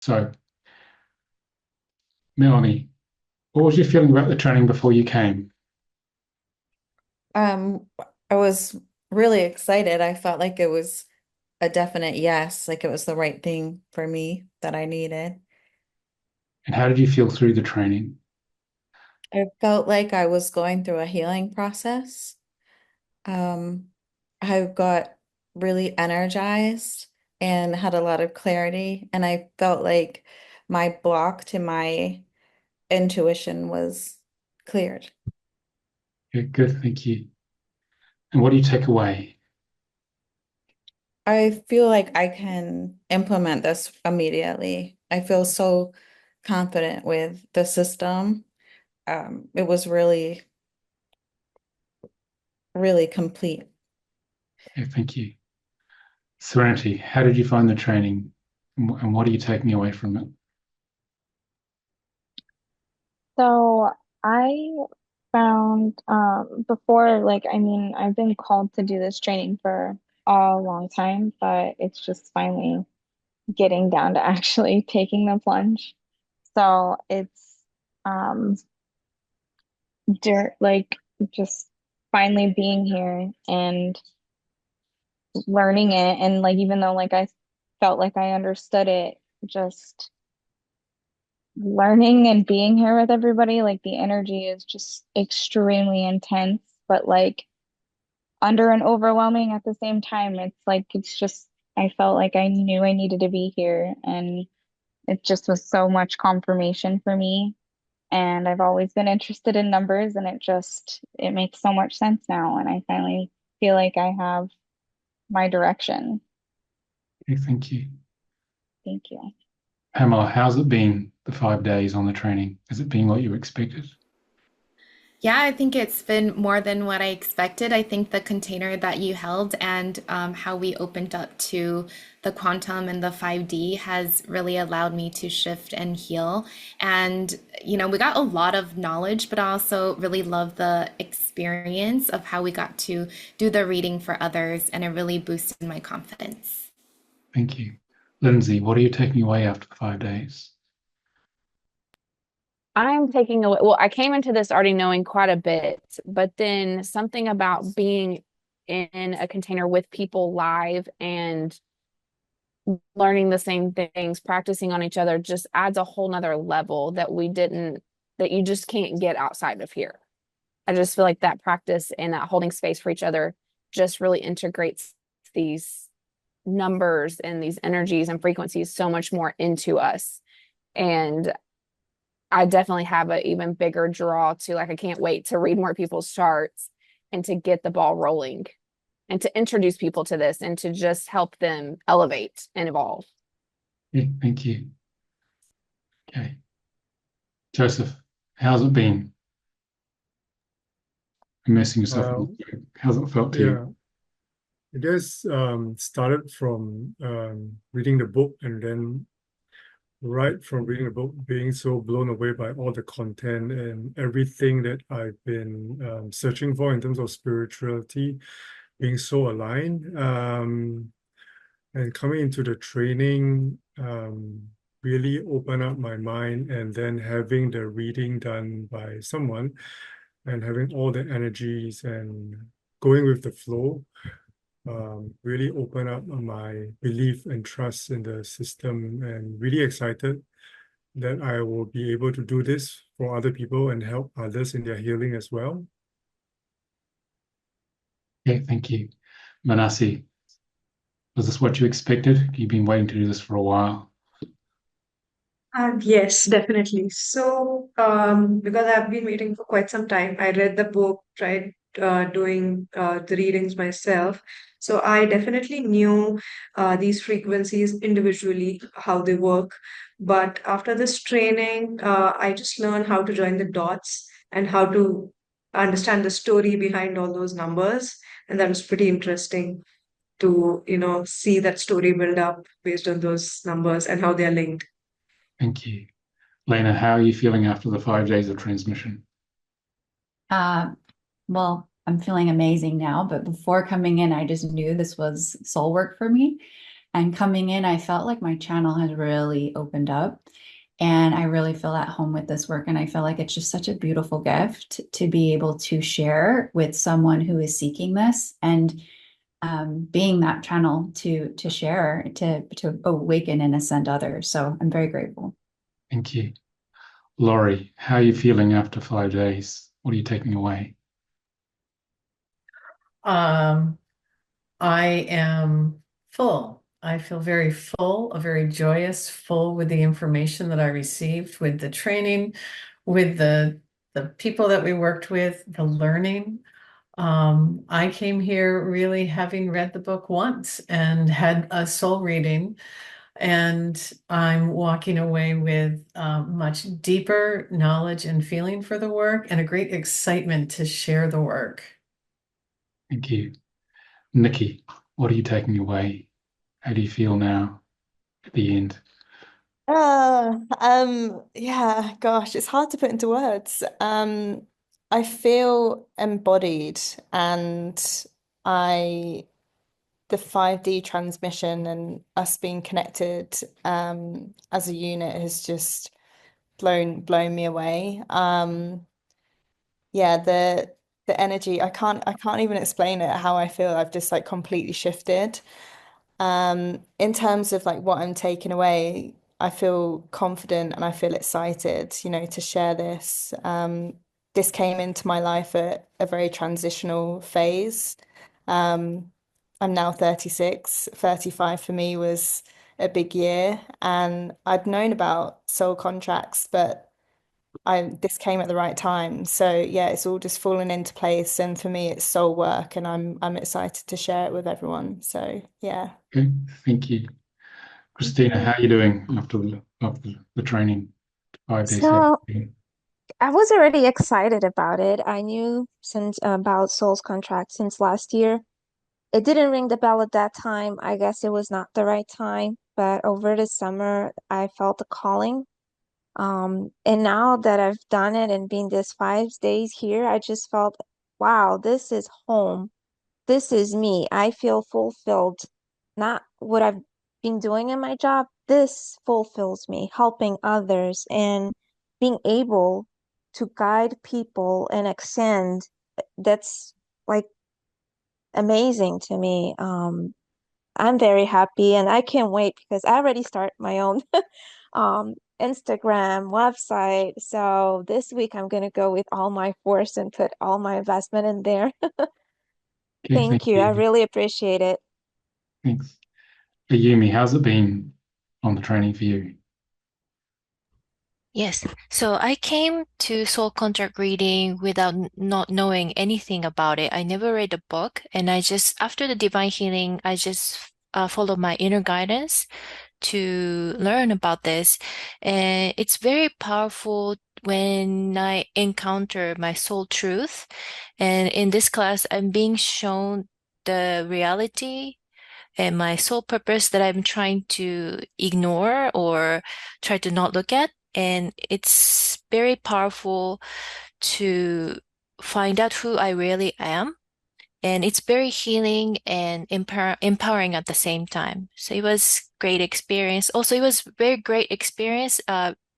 So, Melanie, what was your feeling about the training before you came? Um, I was really excited. I felt like it was a definite yes, like it was the right thing for me that I needed. And how did you feel through the training? I felt like I was going through a healing process. Um, I got really energized and had a lot of clarity, and I felt like my block to my intuition was cleared. Yeah, good, thank you. And what do you take away? I feel like I can implement this immediately. I feel so confident with the system. It was really, really complete. Yeah, thank you. Serenity, how did you find the training? And what are you taking away from it? So I found before, like, I mean, I've been called to do this training for a long time, but it's just finally getting down to actually taking the plunge. So it's um like just finally being here and learning it, and like even though like I felt like I understood it, just learning and being here with everybody, like the energy is just extremely intense, but like under and overwhelming at the same time. It's like it's just I felt like I knew I needed to be here, and it just was so much confirmation for me. And I've always been interested in numbers, and it makes so much sense now, and I finally feel like I have my direction. Yeah, thank you. Thank you. Pamela, how's it been the 5 days on the training? Has it been what you expected? Yeah, I think it's been more than what I expected. I think the container that you held and how we opened up to the quantum and the 5D has really allowed me to shift and heal. And, we got a lot of knowledge, but I also really love the experience of how we got to do the reading for others, and it really boosted my confidence. Thank you. Lindsay, what are you taking away after the 5 days? I'm taking away, well, I came into this already knowing quite a bit, but then something about being in a container with people live and learning the same things, practicing on each other just adds a whole nother level that you just can't get outside of here. I just feel like that practice and that holding space for each other just really integrates these numbers and these energies and frequencies so much more into us. And I definitely have an even bigger draw to like, I can't wait to read more people's charts and to get the ball rolling and to introduce people to this and to just help them elevate and evolve. Yeah, thank you. Okay. Joseph, how's it been immersing yourself in Uh, the work? How's it felt to you? yeah, I guess started from reading the book, and then right from reading the book, being so blown away by all the content and everything that I've been searching for in terms of spirituality, being so aligned. And coming into the training, really open up my mind, and then having the reading done by someone and having all the energies and going with the flow, really open up my belief and trust in the system, and really excited that I will be able to do this for other people and help others in their healing as well. Yeah, thank you. Manasi, was this what you expected? You've been waiting to do this for a while. Yes, definitely. So, because I've been waiting for quite some time, I read the book, tried doing the readings myself. So, I definitely knew these frequencies individually, how they work. But after this training, I just learned how to join the dots and how to understand the story behind all those numbers. And that was pretty interesting to, see that story build up based on those numbers and how they're linked. Thank you. Lena, how are you feeling after the 5 days of transmission? Uh, well, I'm feeling amazing now, but before coming in, I just knew this was soul work for me. And coming in, I felt like my channel has really opened up. And I really feel at home with this work. And I feel like it's just such a beautiful gift to be able to share with someone who is seeking this, and being that channel to share, to awaken and ascend others. So I'm very grateful. Thank you. Laurie, how are you feeling after 5 days? What are you taking away? I am full. I feel very full, very joyous, full with the information that I received, with the training, with the people that we worked with, the learning. I came here really having read the book once and had a soul reading, and I'm walking away with much deeper knowledge and feeling for the work and a great excitement to share the work. Thank you. Nikki, what are you taking away? How do you feel now at the end? Yeah, gosh, it's hard to put into words. I feel embodied, and I the 5D transmission and us being connected as a unit has just blown me away. Yeah, the energy, I can't even explain it how I feel. I've just like completely shifted. In terms of like what I'm taking away, I feel confident and I feel excited, to share this. This came into my life at a very transitional phase. Um, I'm now 36. 35 for me was a big year, and I'd known about soul contracts, but I this came at the right time. So yeah, it's all just fallen into place, and for me, it's soul work, and I'm excited to share it with everyone. So yeah. Okay, thank you. Christina, how are you doing after the training? 5 days. So I was already excited about it. I knew since about Soul's contract since last year. It didn't ring the bell at that time. I guess it was not the right time, but over the summer I felt a calling. And now that I've done it and been this 5 days here, I just felt, wow, this is home. This is me. I feel fulfilled. Not what I've been doing in my job. This fulfills me, helping others and being able to guide people and extend. That's like amazing to me. I'm very happy and I can't wait because I already start my own Instagram website. So this week I'm gonna go with all my force and put all my investment in there. Okay, thank Thank you. I you. really appreciate it. Thanks. Ayumi, how's it been on the training for you? Yes. So I came to soul contract reading without not knowing anything about it. I never read the book, and after the divine healing, I just followed my inner guidance to learn about this. And it's very powerful when I encounter my soul truth. And in this class, I'm being shown the reality and my soul purpose that I'm trying to ignore or try to not look at. And it's very powerful to find out who I really am. And it's very healing and empowering at the same time. So it was great experience. Also, it was very great experience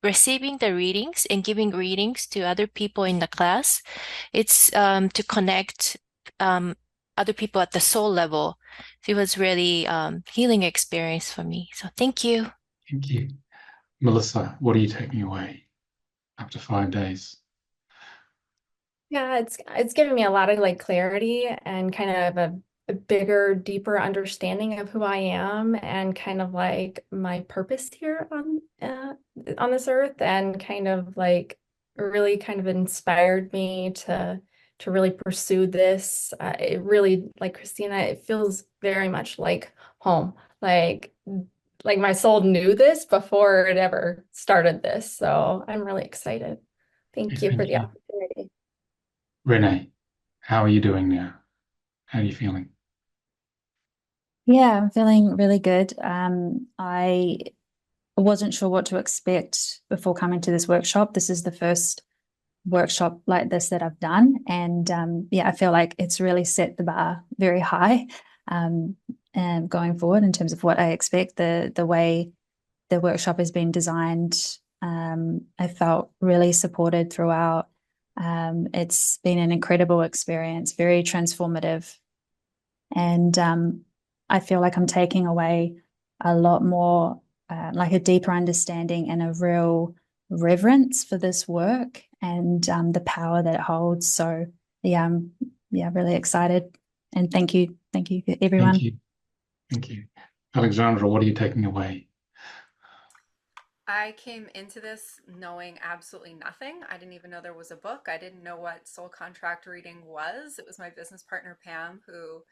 receiving the readings and giving readings to other people in the class. It's to connect other people at the soul level. So it was really healing experience for me. So thank you. Thank you. Melissa, what are you taking away after 5 days? Yeah, it's given me a lot of like clarity and kind of a bigger, deeper understanding of who I am and kind of like my purpose here on this earth, and kind of like really kind of inspired me to really pursue this. It really, like Christina, it feels very much like home. Like my soul knew this before it ever started this. So I'm really excited. Okay, Thank you for thank the you. opportunity. Renee, how are you doing now? How are you feeling? Yeah, I'm feeling really good. I wasn't sure what to expect before coming to this workshop. This is the first workshop like this that I've done. And yeah, I feel like it's really set the bar very high. going forward in terms of what I expect. The way the workshop has been designed, I felt really supported throughout. It's been an incredible experience, very transformative. And I feel like I'm taking away a lot more, like a deeper understanding and a real reverence for this work and the power that it holds. So yeah, I'm really excited. And thank you everyone. Thank you. Alexandra, what are you taking away? I came into this knowing absolutely nothing. I didn't even know there was a book. I didn't know what soul contract reading was. It was my business partner, Pam, who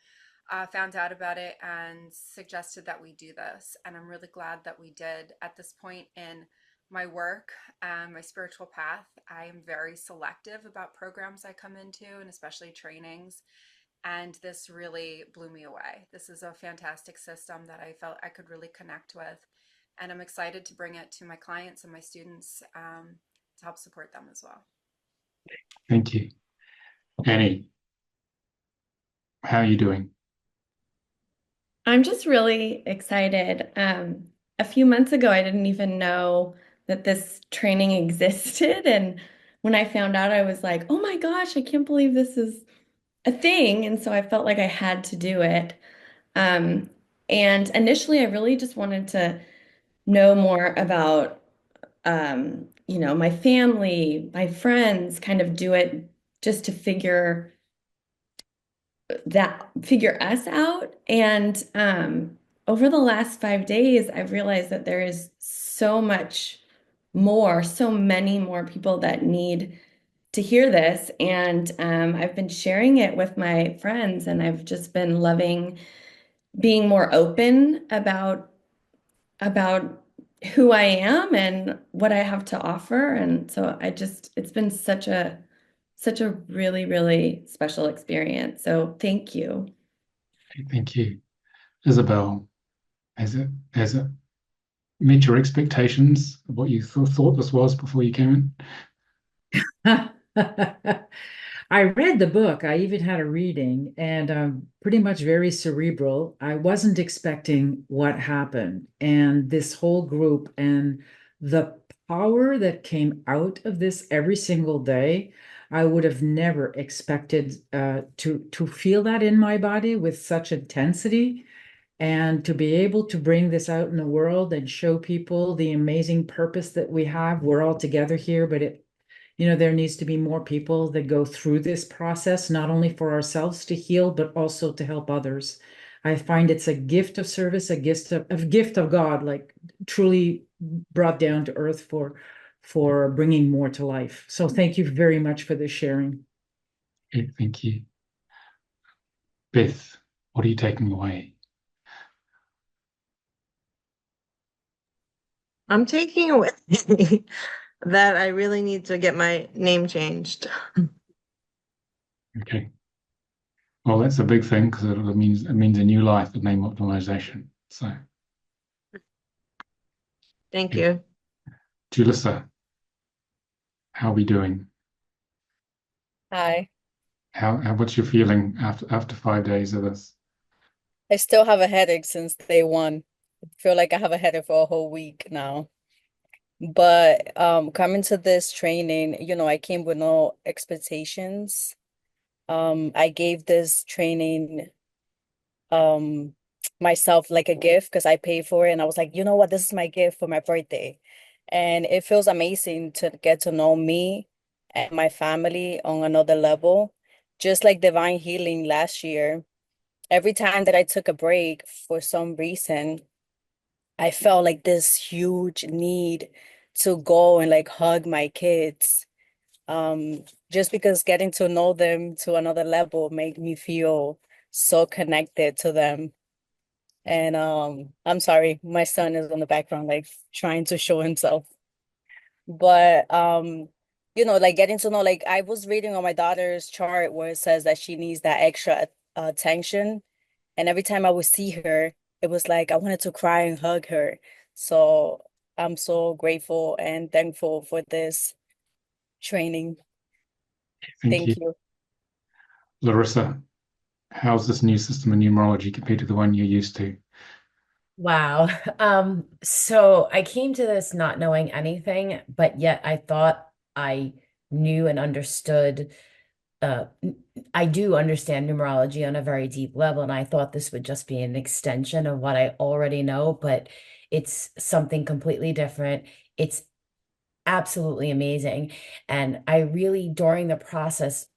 found out about it and suggested that we do this. And I'm really glad that we did. At this point in my work and my spiritual path, I am very selective about programs I come into, and especially trainings. And this really blew me away. This is a fantastic system that I felt I could really connect with. And I'm excited to bring it to my clients and my students to help support them as well. Thank you. Annie, how are you doing? I'm just really excited. A few months ago, I didn't even know that this training existed. And when I found out, I was like, oh my gosh, I can't believe this is a thing. And so I felt like I had to do it. And initially, I really just wanted to know more about, my family, my friends, kind of do it just to figure us out. And over the last 5 days, I've realized that there is so much more, so many more people that need to hear this. And I've been sharing it with my friends, and I've just been loving being more open about who I am and what I have to offer. And so it's been such a really, really special experience. So thank you. Thank you. Isabel, has it met your expectations of what you thought this was before you came in? I read the book. I even had a reading, and pretty much very cerebral. I wasn't expecting what happened, and this whole group and the power that came out of this every single day. I would have never expected to feel that in my body with such intensity, and to be able to bring this out in the world and show people the amazing purpose that we have. We're all together here, but there needs to be more people that go through this process, not only for ourselves to heal, but also to help others. I find it's a gift of service, a gift of God, like truly brought down to earth for bringing more to life. So thank you very much for this sharing. Okay, thank you. Beth, what are you taking away? I'm taking away that I really need to get my name changed. Okay. Well, that's a big thing because it means a new life with name optimization. So thank you. Julissa, how are we doing? Hi. What's your feeling after 5 days of this? I still have a headache since day one. I feel like I have a headache for a whole week now. But coming to this training, I came with no expectations. I gave this training myself like a gift because I paid for it, and I was like, you know what, this is my gift for my birthday. And it feels amazing to get to know me and my family on another level. Just like divine healing last year, every time that I took a break for some reason, I felt like this huge need to go and like hug my kids. Just because getting to know them to another level made me feel so connected to them. And I'm sorry, my son is on the background, like trying to show himself. But like getting to know, like I was reading on my daughter's chart where it says that she needs that extra attention. And every time I would see her, it was like I wanted to cry and hug her. So I'm so grateful and thankful for this training. Thank you. you. Larissa, how's this new system of numerology compared to the one you're used to? Wow. So I came to this not knowing anything, but yet I thought I knew and understood. I do understand numerology on a very deep level, and I thought this would just be an extension of what I already know, but it's something completely different. It's absolutely amazing. And I really, during the process,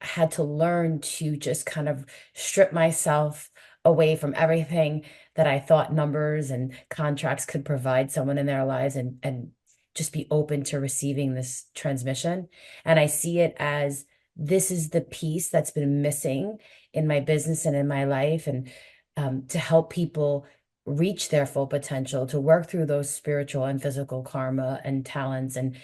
had to learn to just kind of strip myself away from everything that I thought numbers and contracts could provide someone in their lives and just be open to receiving this transmission. And I see it as this is the piece that's been missing in my business and in my life, and to help people reach their full potential, to work through those spiritual and physical karma and talents and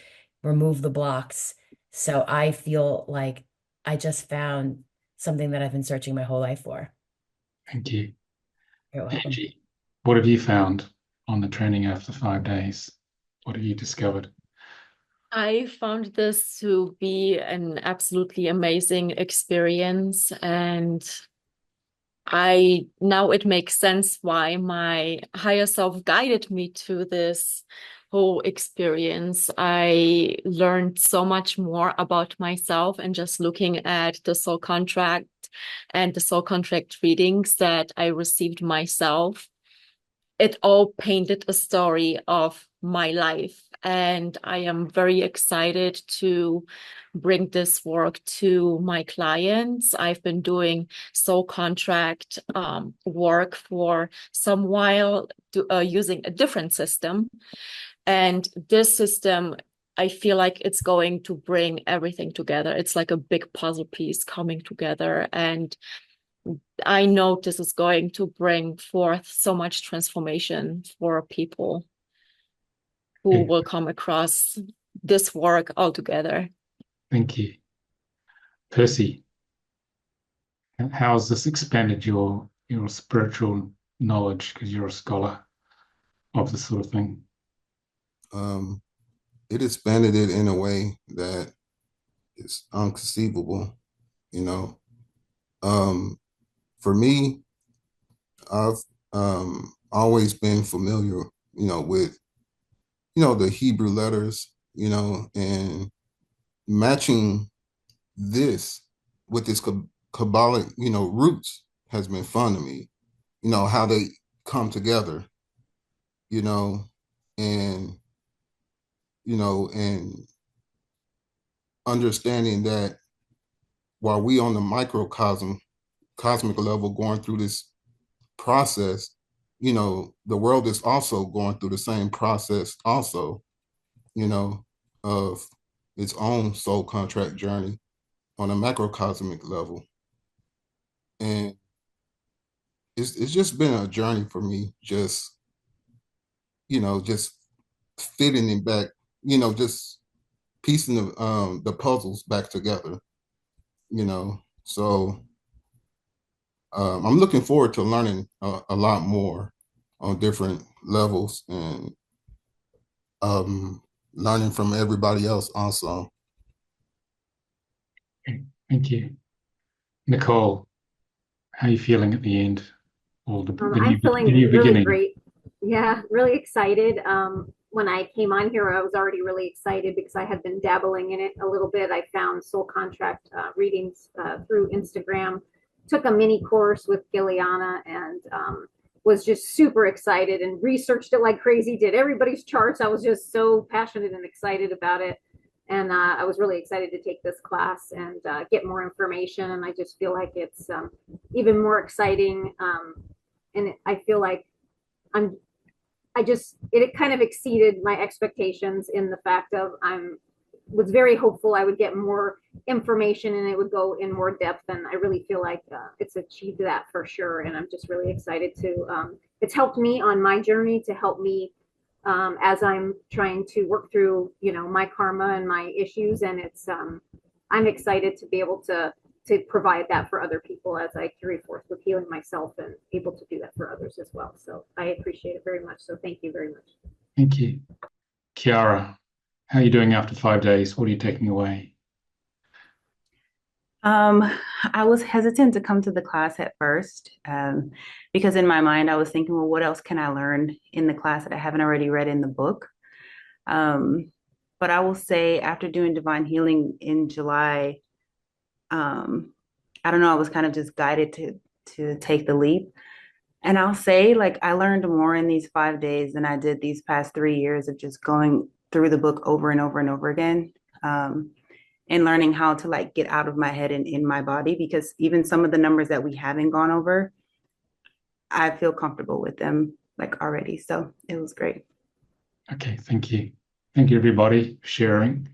remove the blocks. So I feel like I just found something that I've been searching my whole life for. Thank you. You're welcome. Angie, what have you found on the training after 5 days? What have you discovered? I found this to be an absolutely amazing experience, and now it makes sense why my higher self guided me to this whole experience. I learned so much more about myself, and just looking at the soul contract and the soul contract readings that I received myself, it all painted a story of my life. And I am very excited to bring this work to my clients. I've been doing soul contract work for some while, using a different system. And this system, I feel like it's going to bring everything together. It's like a big puzzle piece coming together. And I know this is going to bring forth so much transformation for people who will come across this work altogether. Thank you. Percy, how has this expanded your spiritual knowledge, because you're a scholar of this sort of thing? It expanded it in a way that is unconceivable, you know. For me, I've always been familiar, with, the Hebrew letters, and matching this with this Kabbalic, roots has been fun to me, how they come together, and, and understanding that while we on the cosmic level going through this process, the world is also going through the same process also, of its own soul contract journey on a macrocosmic level. And it's just been a journey for me, just fitting it back, just piecing the puzzles back together, so I'm looking forward to learning a lot more on different levels, and learning from everybody else also. Thank you. Nicole, how are you feeling at the end? Or I'm feeling the new really beginning? great. Yeah, really excited. When I came on here, I was already really excited because I had been dabbling in it a little bit. I found soul contract readings through Instagram, took a mini course with Giliana, and was just super excited and researched it like crazy, did everybody's charts. I was just so passionate and excited about it. And I was really excited to take this class and get more information. And I just feel like it's even more exciting. And I feel like it kind of exceeded my expectations in the fact of was very hopeful I would get more information and it would go in more depth. And I really feel like it's achieved that for sure. And I'm just really excited to, it's helped me on my journey to help me as I'm trying to work through, my karma and my issues. And I'm excited to be able to provide that for other people as I carry forth with healing myself and able to do that for others as well. So I appreciate it very much. So thank you very much. Thank you. Kiara, how are you doing after 5 days? What are you taking away? I was hesitant to come to the class at first, because in my mind I was thinking, well, what else can I learn in the class that I haven't already read in the book? But I will say after doing divine healing in July, I don't know, I was kind of just guided to take the leap. And I'll say, like, I learned more in these 5 days than I did these past 3 years of just going through the book over and over and over again. And learning how to like get out of my head and in my body, because even some of the numbers that we haven't gone over, I feel comfortable with them like already. So it was great. Okay, thank you. Thank you, everybody, for sharing.